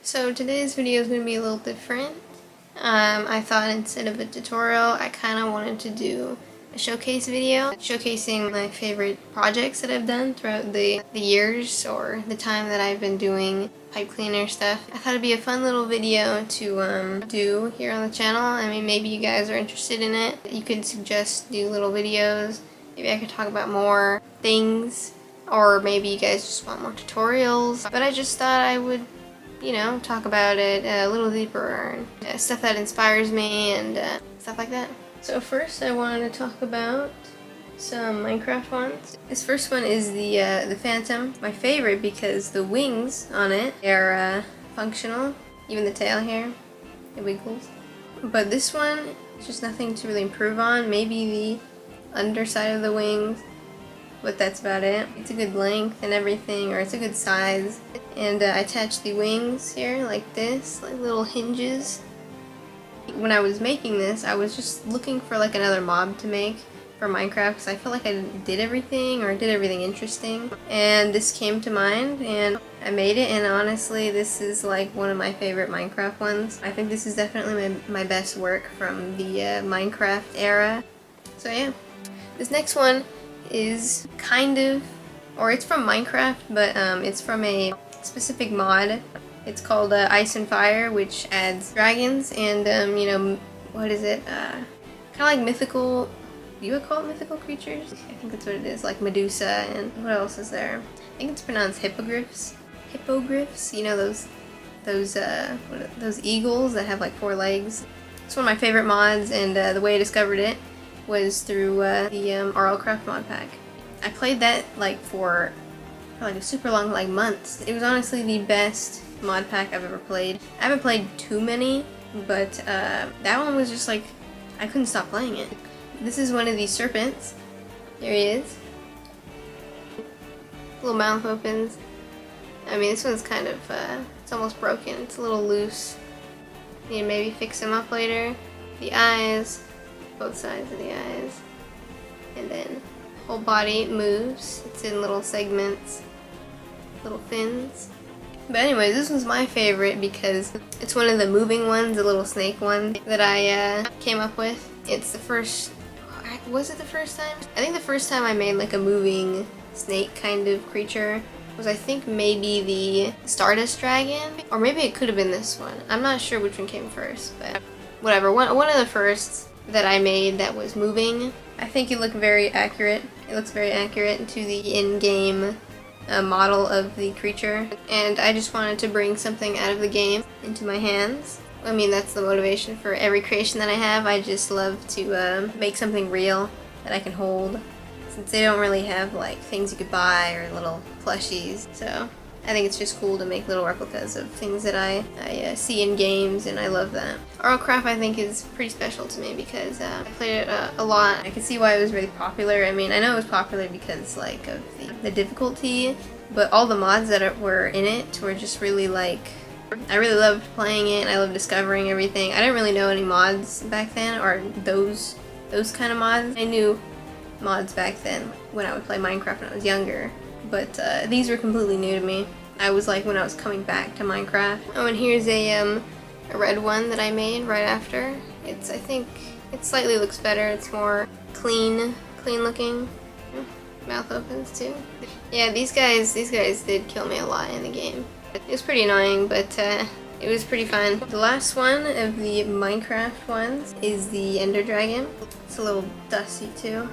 So today's video is going to be a little different. I thought instead of a tutorial, I kind of wanted to do a showcase video, showcasing my favorite projects that I've done throughout the years or the time that I've been doing pipe cleaner stuff. I thought it'd be a fun little video to do here on the channel. I mean, maybe you guys are interested in it. You could suggest do little videos. Maybe I could talk about more things, or maybe you guys just want more tutorials. But I just thought I would, you know, talk about it a little deeper, and stuff that inspires me and stuff like that. So first I wanted to talk about some Minecraft ones. This first one is the Phantom, my favorite because the wings on it are functional. Even the tail here, it wiggles. But this one, just nothing to really improve on. Maybe the underside of the wings, but that's about it. It's a good length and everything, or it's a good size. And I attached the wings here like this, like little hinges. When I was making this, I was just looking for like another mob to make for Minecraft because I felt like I did everything, or did everything interesting. And this came to mind and I made it, and honestly this is like one of my favorite Minecraft ones. I think this is definitely my best work from the Minecraft era. So yeah. This next one is kind of, or it's from Minecraft, but it's from a specific mod. It's called Ice and Fire, which adds dragons and you know, what is it? Kind of like mythical. You would call it mythical creatures? I think that's what it is, like Medusa, and what else is there? I think it's pronounced hippogriffs. Hippogriffs, you know, those eagles that have like 4 legs. It's one of my favorite mods, and the way I discovered it was through the RLCraft mod pack. I played that like for like a super long, like months. It was honestly the best mod pack I've ever played. I haven't played too many, but that one was just like, I couldn't stop playing it. This is one of these serpents. There he is. Little mouth opens. I mean, this one's kind of, it's almost broken. It's a little loose. Need to maybe fix him up later. The eyes, both sides of the eyes. And then whole body moves. It's in little segments, little fins. But anyways, this one's my favorite because it's one of the moving ones, the little snake one that I came up with. It's the first, was it the first time? I think the first time I made like a moving snake kind of creature was, I think, maybe the Stardust dragon, or maybe it could have been this one. I'm not sure which one came first, but whatever. One of the firsts that I made that was moving. I think it looked very accurate. It looks very accurate to the in-game model of the creature, and I just wanted to bring something out of the game into my hands. I mean, that's the motivation for every creation that I have. I just love to make something real that I can hold, since they don't really have like things you could buy or little plushies. So I think it's just cool to make little replicas of things that I see in games, and I love that. RLCraft, I think, is pretty special to me because I played it a lot. I can see why it was really popular. I mean, I know it was popular because like of the difficulty, but all the mods that were in it were just really like, I really loved playing it. I loved discovering everything. I didn't really know any mods back then, or those kind of mods. I knew mods back then when I would play Minecraft when I was younger, but these were completely new to me. I was like when I was coming back to Minecraft. Oh, and here's a red one that I made right after. It's, I think it slightly looks better. It's more clean looking. Mouth opens too. Yeah, these guys did kill me a lot in the game. It was pretty annoying, but it was pretty fun. The last one of the Minecraft ones is the Ender Dragon. It's a little dusty too,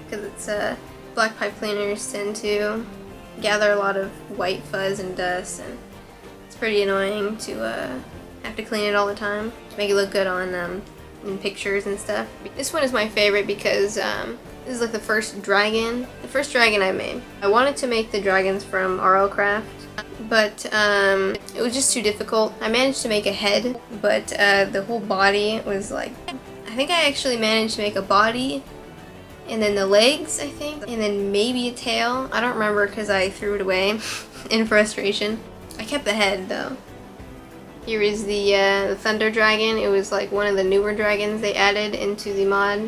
because it's black pipe cleaners tend to gather a lot of white fuzz and dust, and it's pretty annoying to have to clean it all the time to make it look good on in pictures and stuff. This one is my favorite because this is like the first dragon I made. I wanted to make the dragons from RLCraft, but it was just too difficult. I managed to make a head, but the whole body was like, I think I actually managed to make a body, and then the legs, I think, and then maybe a tail. I don't remember because I threw it away in frustration. I kept the head though. Here is the Thunder Dragon. It was like one of the newer dragons they added into the mod.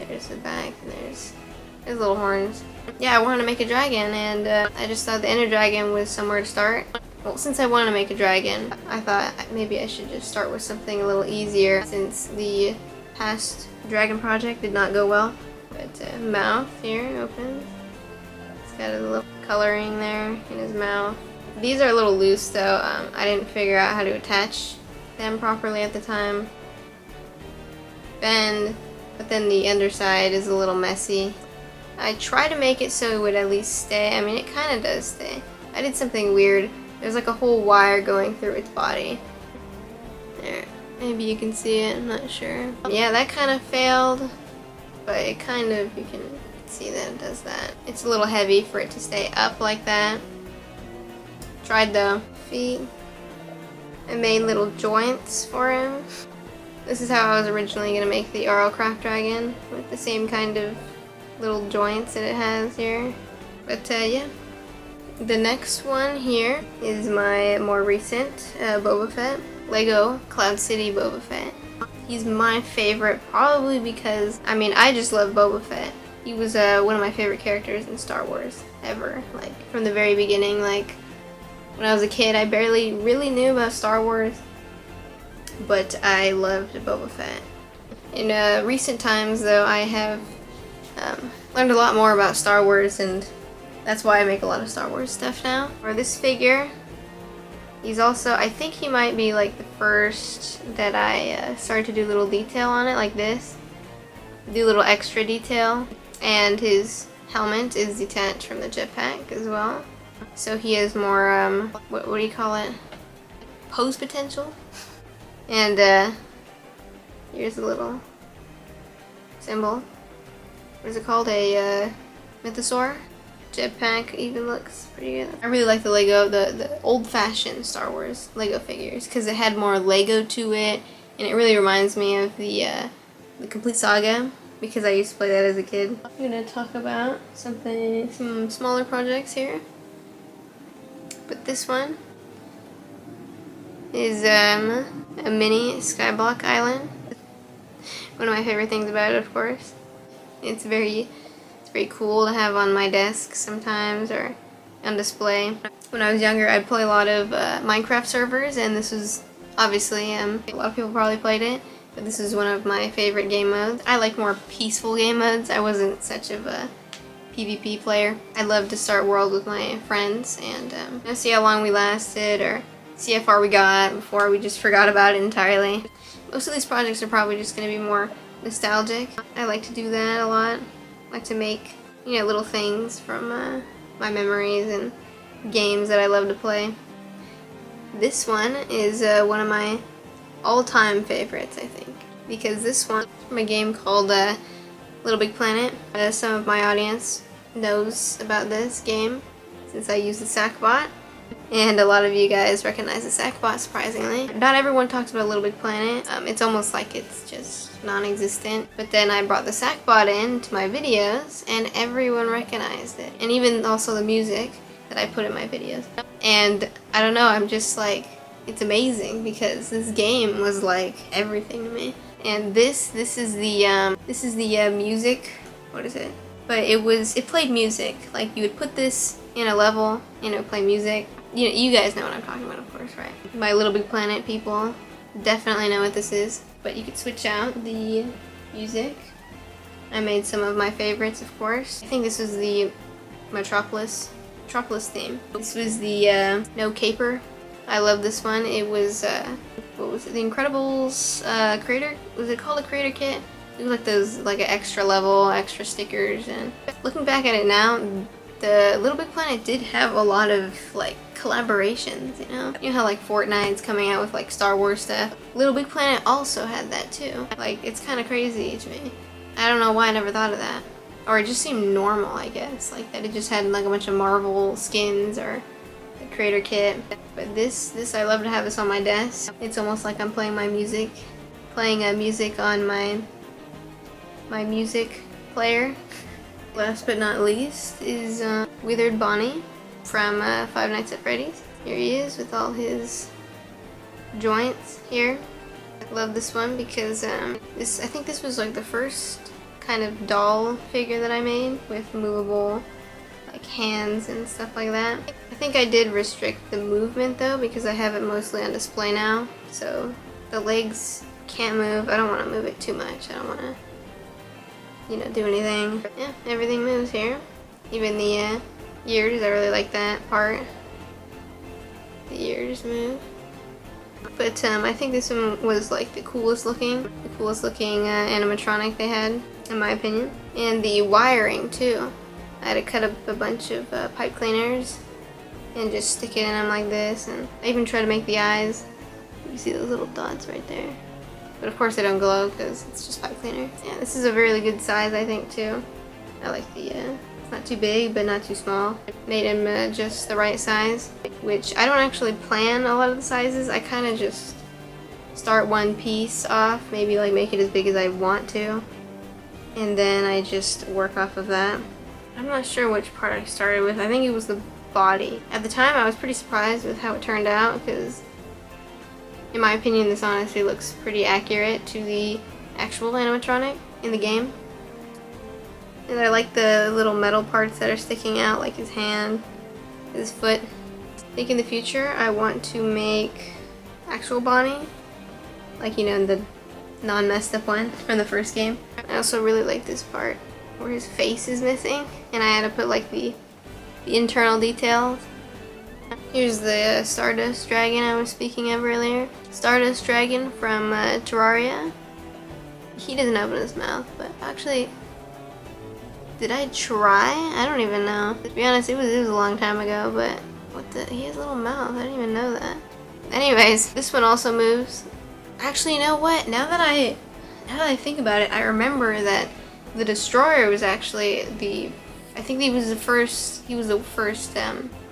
There's the back, and there's little horns. Yeah, I wanted to make a dragon, and I just thought the Ender Dragon was somewhere to start. Well, since I wanted to make a dragon, I thought maybe I should just start with something a little easier since the past dragon project did not go well. But mouth here opens. It's got a little coloring there in his mouth. These are a little loose though. I didn't figure out how to attach them properly at the time. Bend, but then the underside is a little messy. I tried to make it so it would at least stay. I mean, it kind of does stay. I did something weird. There's like a whole wire going through its body. There, maybe you can see it, I'm not sure. Yeah, that kind of failed, but it kind of, you can see that it does that. It's a little heavy for it to stay up like that. Tried though. Feet. I made little joints for him. This is how I was originally going to make the RL Craft Dragon, with the same kind of little joints that it has here. But yeah. The next one here is my more recent Boba Fett. Lego Cloud City Boba Fett. He's my favorite probably because, I mean, I just love Boba Fett. He was one of my favorite characters in Star Wars ever. Like, from the very beginning, like, when I was a kid, I barely really knew about Star Wars, but I loved Boba Fett. In recent times, though, I have learned a lot more about Star Wars, and that's why I make a lot of Star Wars stuff now. For this figure, he's also, I think he might be like the first that I started to do little detail on it, like this. Do a little extra detail. And his helmet is detached from the jetpack as well. So he has more, what do you call it? Pose potential. And here's a little symbol. What is it called? A mythosaur? Jetpack even looks pretty good. I really like the Lego, the old-fashioned Star Wars Lego figures because it had more Lego to it, and it really reminds me of the Complete Saga because I used to play that as a kid. I'm gonna talk about some smaller projects here, but this one is a mini Skyblock island. One of my favorite things about it, of course. It's very cool to have on my desk sometimes or on display. When I was younger, I'd play a lot of Minecraft servers, and this was obviously, a lot of people probably played it, but this is one of my favorite game modes. I like more peaceful game modes. I wasn't such of a PvP player. I love to start world with my friends and see how long we lasted or see how far we got before we just forgot about it entirely. Most of these projects are probably just going to be more nostalgic. I like to do that a lot. I like to make, you know, little things from my memories and games that I love to play. This one is one of my all-time favorites, I think, because this one is from a game called Littlebigplanet. Some of my audience knows about this game since I use the Sackbot, and a lot of you guys recognize the Sackbot, surprisingly. Not everyone talks about Littlebigplanet. It's almost like it's just non-existent, but then I brought the Sackbot into my videos and everyone recognized it, and even also the music that I put in my videos. And I don't know, I'm just like, it's amazing because this game was like everything to me. And this is the music, what is it? But it played music. Like, you would put this in a level, you know, play music. You guys know what I'm talking about, of course, right? My Littlebigplanet people definitely know what this is. But you could switch out the music. I made some of my favorites, of course. I think this was the Metropolis theme. This was the No Caper. I love this one. It was, what was it? The Incredibles creator? Was it called a creator kit? It was like those, like an extra level, extra stickers. And looking back at it now, the Littlebigplanet did have a lot of like collaborations, you know? You know how like Fortnite's coming out with like Star Wars stuff? Littlebigplanet also had that too. Like, it's kind of crazy to me. I don't know why I never thought of that. Or it just seemed normal, I guess. Like that it just had like a bunch of Marvel skins or a creator kit. But this I love to have this on my desk. It's almost like I'm playing my music. Playing music on my music player. Last but not least is Withered Bonnie from Five Nights at Freddy's. Here he is with all his joints here. I love this one because I think this was like the first kind of doll figure that I made with movable like hands and stuff like that. I think I did restrict the movement though because I have it mostly on display now. So the legs can't move. I don't want to move it too much. I don't want to, you know, do anything. But yeah, everything moves here. Even the ears, I really like that part. The ears move. But I think this one was like the coolest looking animatronic they had, in my opinion. And the wiring too. I had to cut up a bunch of pipe cleaners and just stick it in them like this. And I even tried to make the eyes. You see those little dots right there. But of course they don't glow because it's just pipe cleaner. Yeah, this is a really good size, I think, too. I like the, it's not too big but not too small. Made him just the right size, which I don't actually plan a lot of the sizes. I kind of just start one piece off, maybe like make it as big as I want to, and then I just work off of that. I'm not sure which part I started with. I think it was the body. At the time I was pretty surprised with how it turned out because in my opinion this honestly looks pretty accurate to the actual animatronic in the game. And I like the little metal parts that are sticking out, like his hand, his foot. I think in the future I want to make actual Bonnie, like, you know, the non-messed up one from the first game. I also really like this part where his face is missing and I had to put like the internal details. Here's the Stardust Dragon I was speaking of earlier. Stardust Dragon from Terraria. He doesn't open his mouth, but actually, did I try? I don't even know. To be honest, it was a long time ago, but what the? He has a little mouth. I didn't even know that. Anyways, this one also moves. Actually, you know what? Now that I think about it, I remember that the Destroyer was actually I think he was the first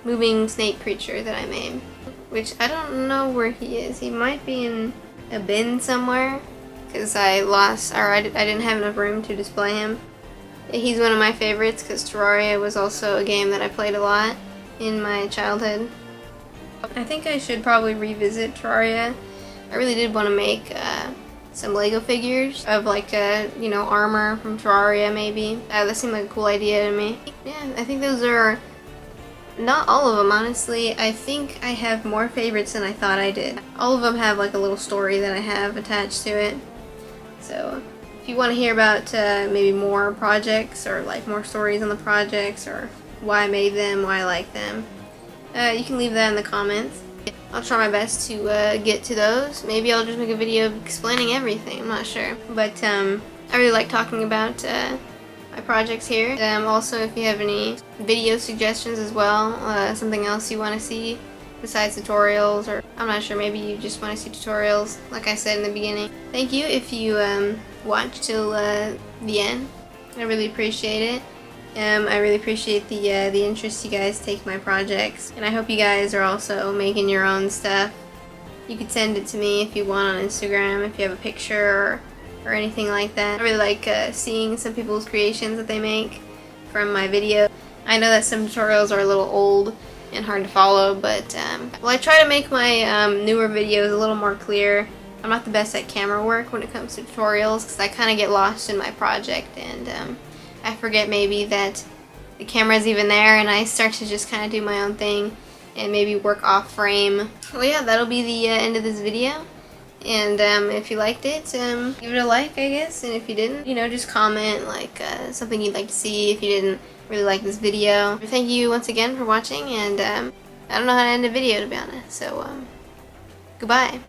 moving snake creature that I made. Which I don't know where he is. He might be in a bin somewhere because I didn't have enough room to display him. He's one of my favorites because Terraria was also a game that I played a lot in my childhood. I think I should probably revisit Terraria. I really did want to make some Lego figures of like you know, armor from Terraria maybe. That seemed like a cool idea to me. Yeah, I think those are not all of them, honestly. I think I have more favorites than I thought I did. All of them have like a little story that I have attached to it. So if you want to hear about maybe more projects or like more stories on the projects or why I made them, why I like them, you can leave that in the comments. I'll try my best to get to those. Maybe I'll just make a video explaining everything, I'm not sure. But I really like talking about my projects here. Also, if you have any video suggestions as well, something else you want to see besides tutorials, or I'm not sure, maybe you just want to see tutorials, like I said in the beginning. Thank you if you watched till the end. I really appreciate it. I really appreciate the interest you guys take in my projects, and I hope you guys are also making your own stuff. You could send it to me if you want on Instagram, if you have a picture or anything like that. I really like seeing some people's creations that they make from my video. I know that some tutorials are a little old and hard to follow, but well, I try to make my newer videos a little more clear. I'm not the best at camera work when it comes to tutorials because I kind of get lost in my project and I forget maybe that the camera's even there and I start to just kind of do my own thing and maybe work off frame. Well, yeah, that'll be the end of this video. And if you liked it, give it a like, I guess. And if you didn't, you know, just comment like something you'd like to see if you didn't really like this video. Thank you once again for watching, and I don't know how to end a video, to be honest. So, goodbye.